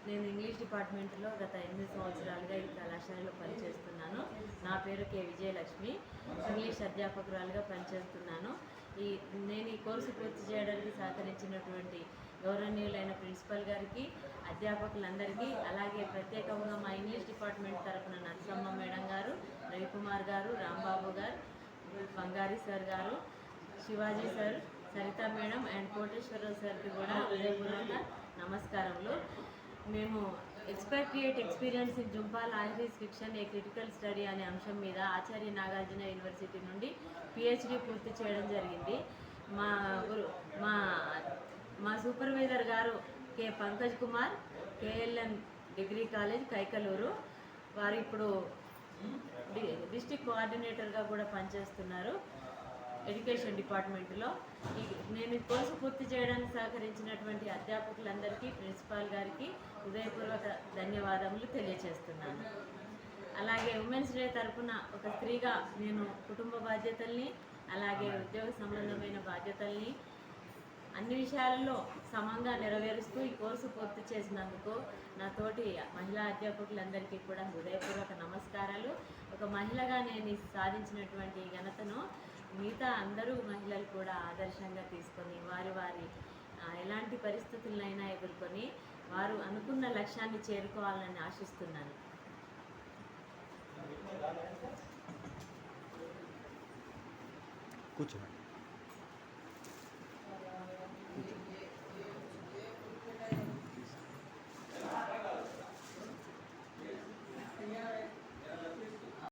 నేను ఇంగ్లీష్ డిపార్ట్మెంట్లో గత 8 సంవత్సరాలుగా ఈ కళాశాలలో పనిచేస్తున్నాను. నా పేరు కె విజయలక్ష్మి. ఇంగ్లీష్ అధ్యాపకురాలుగా పనిచేస్తున్నాను. నేను ఈ కోర్సు పూర్తి చేయడానికి సహకరించినటువంటి గౌరవనీయులైన ప్రిన్సిపల్ గారికి, అధ్యాపకులందరికీ, అలాగే ప్రత్యేకంగా మా ఇంగ్లీష్ డిపార్ట్మెంట్ తరఫున నరసమ్మ మేడం గారు, రవికుమార్ గారు, రాంబాబు గారు, బంగారి సార్ గారు, Shivaji sir, Saritha madam and Koteswara Rao సార్కి కూడా హృదయపూర్వక నమస్కారములు. మేము expatriate experience in Jhumpa English fiction a critical study అనే అంశం మీద ఆచార్య నాగార్జున యూనివర్సిటీ నుండి పిహెచ్డి పూర్తి చేయడం జరిగింది. మా సూపర్వైజర్ గారు K Pankaj Kumar, KLM degree college Kaikaluru. వారు ఇప్పుడు డిస్ట్రిక్ట్ కోఆర్డినేటర్గా కూడా పనిచేస్తున్నారు ఎడ్యుకేషన్ డిపార్ట్మెంట్లో. నేను కోర్సు పూర్తి చేయడానికి సహకరించినటువంటి అధ్యాపకులందరికీ, ప్రిన్సిపాల్ గారికి హృదయపూర్వక ధన్యవాదములు తెలియజేస్తున్నాను. అలాగే ఉమెన్స్ డే తరఫున ఒక స్త్రీగా నేను కుటుంబ బాధ్యతల్ని, అలాగే ఉద్యోగ సంబంధమైన బాధ్యతల్ని అన్ని విషయాలలో సమంగా నెరవేరుస్తూ ఈ కోర్సు పూర్తి చేసినందుకు నా తోటి మహిళా అధ్యాపకులందరికీ కూడా హృదయపూర్వక నమస్కారాలు. ఒక మహిళగా నేను సాధించినటువంటి ఘనతను మిగతా అందరూ మహిళలు కూడా ఆదర్శంగా తీసుకొని వారి ఎలాంటి పరిస్థితులైనా ఎదుర్కొని వారు అనుకున్న లక్ష్యాన్ని చేరుకోవాలని ఆశిస్తున్నాను. కూర్చోండి.